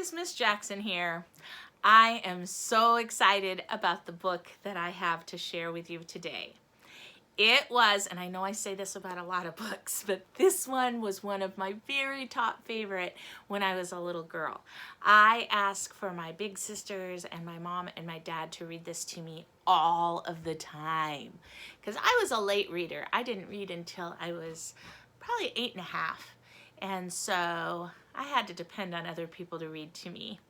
guys, Miss Jackson here. I am so excited about the book that I have to share with you today. It was, and I know I say this about a lot of books, but this one was one of my very top favorite when I was a little girl. I asked for my big sisters and my mom and my dad to read this to me all of the time because I was a late reader. I didn't read until I was probably 8 1/2. And so I had to depend on other people to read to me.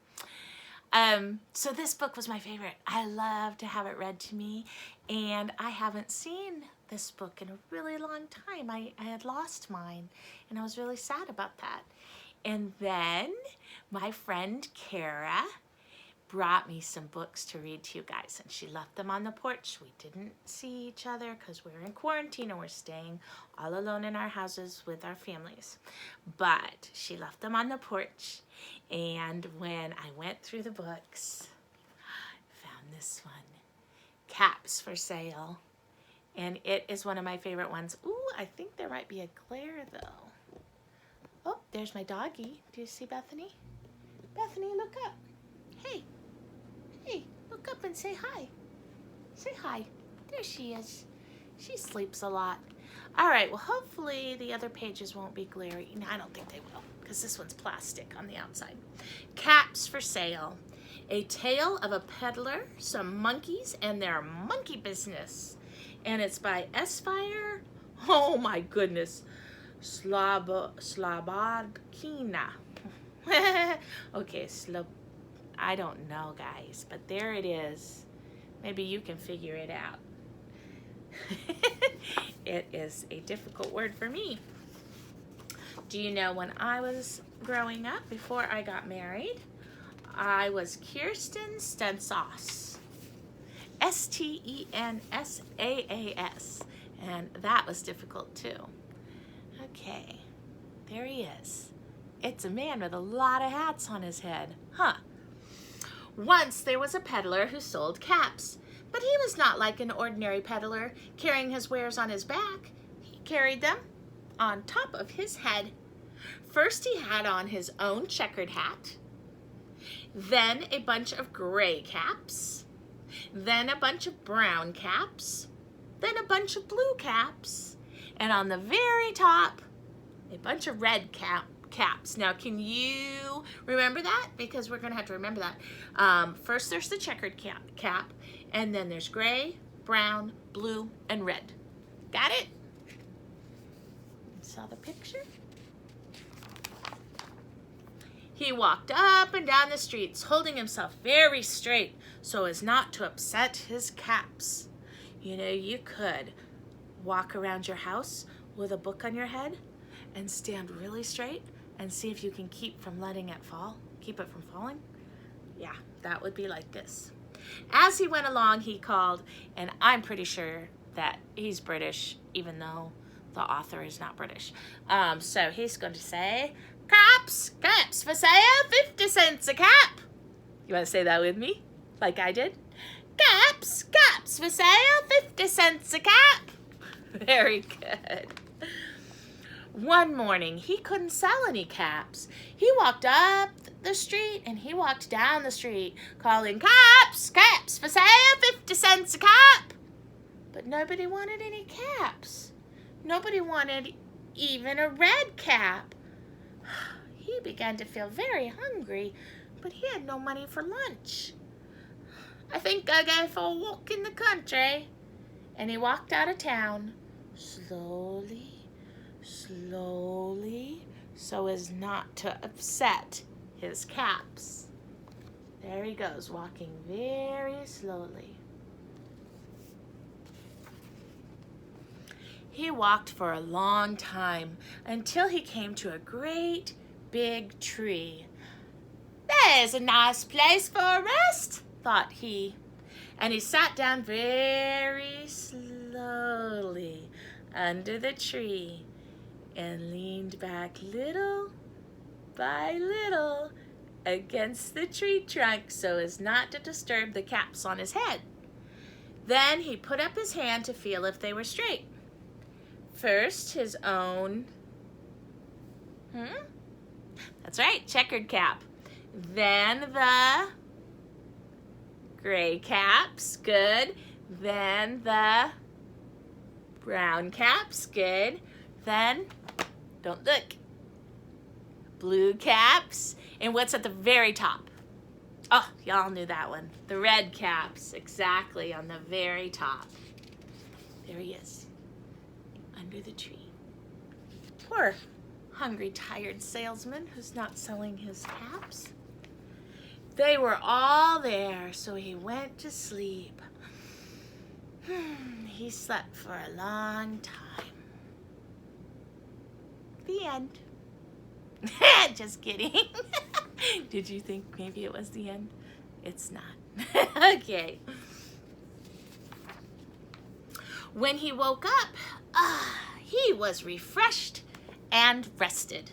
So this book was my favorite. I love to have it read to me, and I haven't seen this book in a really long time. I had lost mine, and I was really sad about that. And then my friend Kara brought me some books to read to you guys, and she left them on the porch. We didn't see each other because we're in quarantine and we're staying all alone in our houses with our families. But she left them on the porch, and when I went through the books, I found this one, Caps for Sale, and it is one of my favorite ones. Ooh, I think there might be a glare though. Oh, there's my doggie. Do you see Bethany? Bethany, look up. Hey. Hey, look up and say hi. Say hi. There she is. She sleeps a lot. All right, well, hopefully the other pages won't be glary. No, I don't think they will because this one's plastic on the outside. Caps for Sale. A Tale of a Peddler, Some Monkeys, and Their Monkey Business. And it's by Esfire. Oh, my goodness. Slobodkina. Okay, I don't know, guys, but there it is. Maybe you can figure it out. It is a difficult word for me. Do you know when I was growing up, before I got married, I was Kirsten Stensaas. Stensaas. And that was difficult too. Okay, there he is. It's a man with a lot of hats on his head, huh? Once there was a peddler who sold caps, but he was not like an ordinary peddler carrying his wares on his back. He carried them on top of his head. First he had on his own checkered hat, then a bunch of gray caps, then a bunch of brown caps, then a bunch of blue caps, and on the very top, a bunch of red caps. Now, can you remember that? Because we're going to have to remember that. First, there's the checkered cap, and then there's gray, brown, blue, and red. Got it? Saw the picture? He walked up and down the streets, holding himself very straight so as not to upset his caps. You know, you could walk around your house with a book on your head and stand really straight and see if you can keep from letting it fall, keep it from falling. Yeah, that would be like this. As he went along, he called, and I'm pretty sure that he's British, even though the author is not British. So he's going to say, caps for sale, 50 cents a cap. You want to say that with me, like I did? Caps for sale, 50 cents a cap. Very good. One morning, he couldn't sell any caps. He walked up the street and he walked down the street, calling, caps for sale, 50 cents a cap. But nobody wanted any caps. Nobody wanted even a red cap. He began to feel very hungry, but he had no money for lunch. I think I'll go for a walk in the country. And he walked out of town, slowly, so as not to upset his caps. There he goes, walking very slowly. He walked for a long time until he came to a great big tree. There's a nice place for a rest, thought he. And he sat down very slowly under the tree and leaned back little by little against the tree trunk so as not to disturb the caps on his head. Then he put up his hand to feel if they were straight. First, his own, that's right, checkered cap. Then the gray caps, good. Then the brown caps, good. Then, don't look, blue caps. And what's at the very top? Oh, y'all knew that one. The red caps, exactly, on the very top. There he is, under the tree. Poor hungry, tired salesman who's not selling his caps. They were all there, so he went to sleep. He slept for a long time. The end. Just kidding. Did you think maybe it was the end? It's not. Okay. When he woke up, he was refreshed and rested.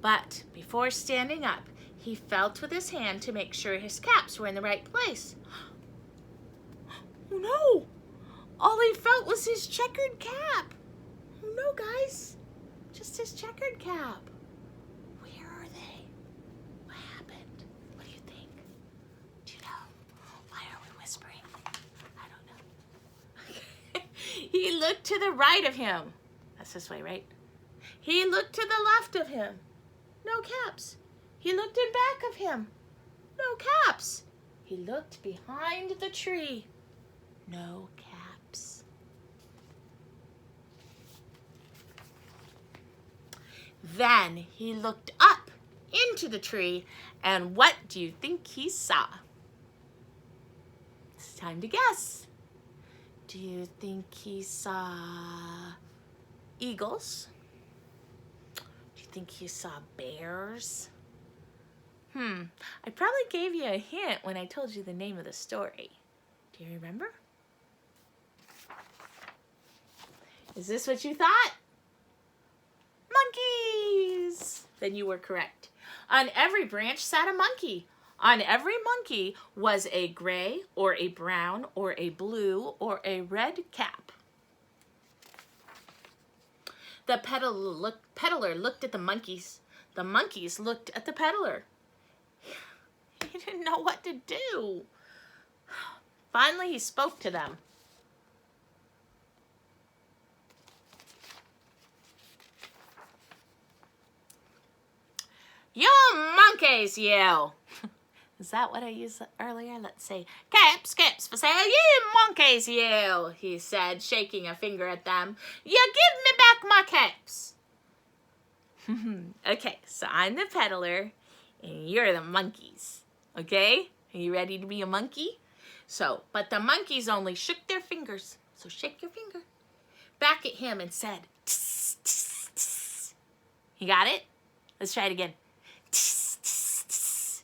But before standing up, he felt with his hand to make sure his caps were in the right place. Oh no! All he felt was his checkered cap. Oh no, guys. Just his checkered cap. Where are they? What happened? What do you think? Do you know? Why are we whispering? I don't know. He looked to the right of him. That's this way, right? He looked to the left of him. No caps. He looked in back of him. No caps. He looked behind the tree. No caps. Then he looked up into the tree, and what do you think he saw? It's time to guess. Do you think he saw eagles? Do you think he saw bears? I probably gave you a hint when I told you the name of the story. Do you remember? Is this what you thought? Monkeys! Then you were correct. On every branch sat a monkey. On every monkey was a gray or a brown or a blue or a red cap. The peddler looked at the monkeys. The monkeys looked at the peddler. He didn't know what to do. Finally, he spoke to them. You monkeys, you! Is that what I used earlier? Let's say, caps for sale, you monkeys, you! He said, shaking a finger at them. You give me back my caps! Okay, so I'm the peddler, and you're the monkeys. Okay? Are you ready to be a monkey? So, but the monkeys only shook their fingers. So shake your finger back at him and said, tss, tss, tss. You got it? Let's try it again. Tss, tss, tss.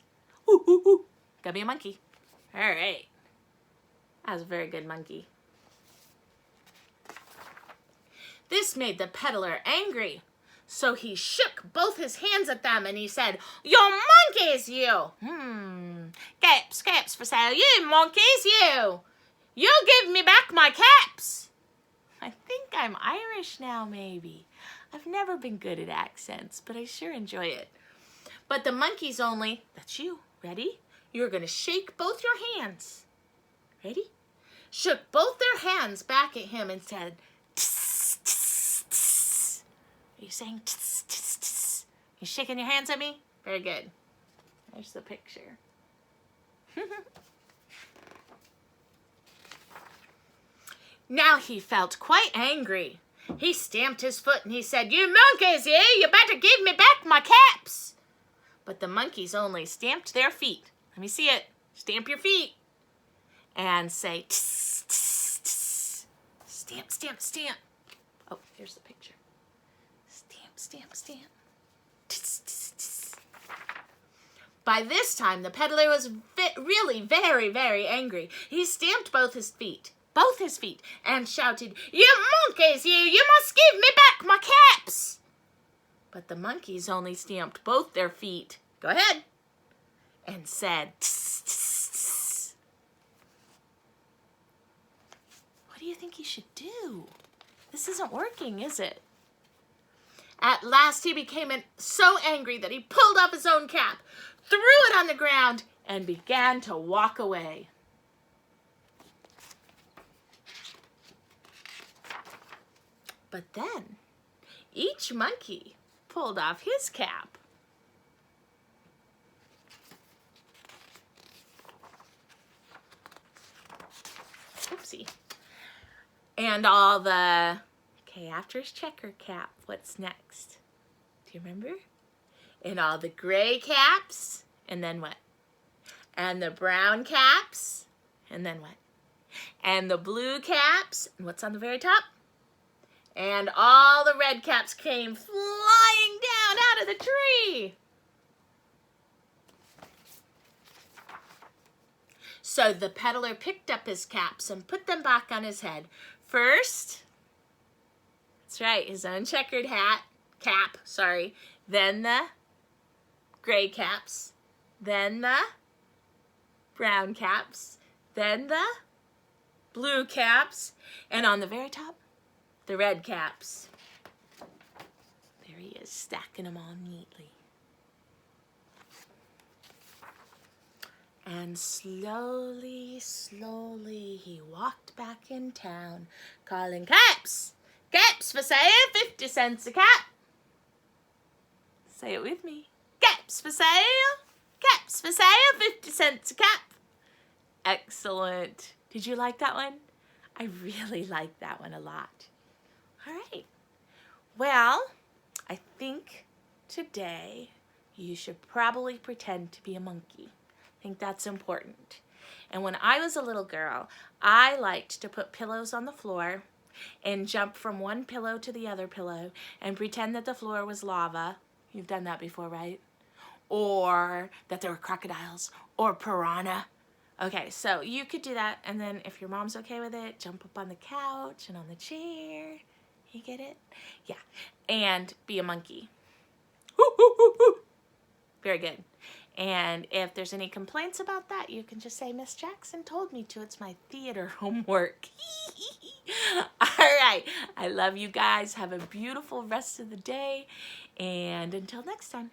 Ooh, ooh, ooh. Gotta be a monkey. All right. That was a very good monkey. This made the peddler angry. So he shook both his hands at them and he said, "You monkeys, you! Caps for sale, you monkeys, you! You give me back my caps!" I think I'm Irish now, maybe. I've never been good at accents, but I sure enjoy it. But the monkeys only, that's you, ready? You're gonna shake both your hands. Ready? Shook both their hands back at him and said, "Tss, tss, tss." Are you saying tss, tss, tss? You shaking your hands at me? Very good. There's the picture. Now he felt quite angry. He stamped his foot and he said, "You monkeys, you better give me back my caps." But the monkeys only stamped their feet. Let me see it. Stamp your feet. And say, tss, tss, tss. Stamp, stamp, stamp. Oh, here's the picture. Stamp, stamp, stamp. Tss, tss, tss. By this time, the peddler was really very, very angry. He stamped both his feet, and shouted, "You monkeys, you must give me back my caps!" But the monkeys only stamped both their feet, go ahead, and said, tss, tss, tss. What do you think you should do? This isn't working, is it? At last he became so angry that he pulled off his own cap, threw it on the ground, and began to walk away. But then each monkey pulled off his cap. Oopsie. And all the, okay, after his checker cap, what's next? Do you remember? And all the gray caps, and then what? And the brown caps, and then what? And the blue caps, and what's on the very top? And all the red caps came flying down out of the tree. So the peddler picked up his caps and put them back on his head. First, that's right, his own checkered cap, then the gray caps, then the brown caps, then the blue caps, and on the very top, the red caps. There he is, stacking them all neatly. And slowly, slowly, he walked back in town, calling, "Caps! Caps for sale, 50 cents a cap." Say it with me. Caps for sale! Caps for sale, 50 cents a cap. Excellent. Did you like that one? I really liked that one a lot. All right. Well, I think today you should probably pretend to be a monkey. I think that's important. And when I was a little girl, I liked to put pillows on the floor and jump from one pillow to the other pillow and pretend that the floor was lava. You've done that before, right? Or that there were crocodiles or piranha. Okay, so you could do that, and then if your mom's okay with it, jump up on the couch and on the chair. You get it? Yeah. And be a monkey. Hoo, hoo, hoo, hoo. Very good. And if there's any complaints about that, you can just say, "Miss Jackson told me to. It's my theater homework." All right. I love you guys. Have a beautiful rest of the day. And until next time.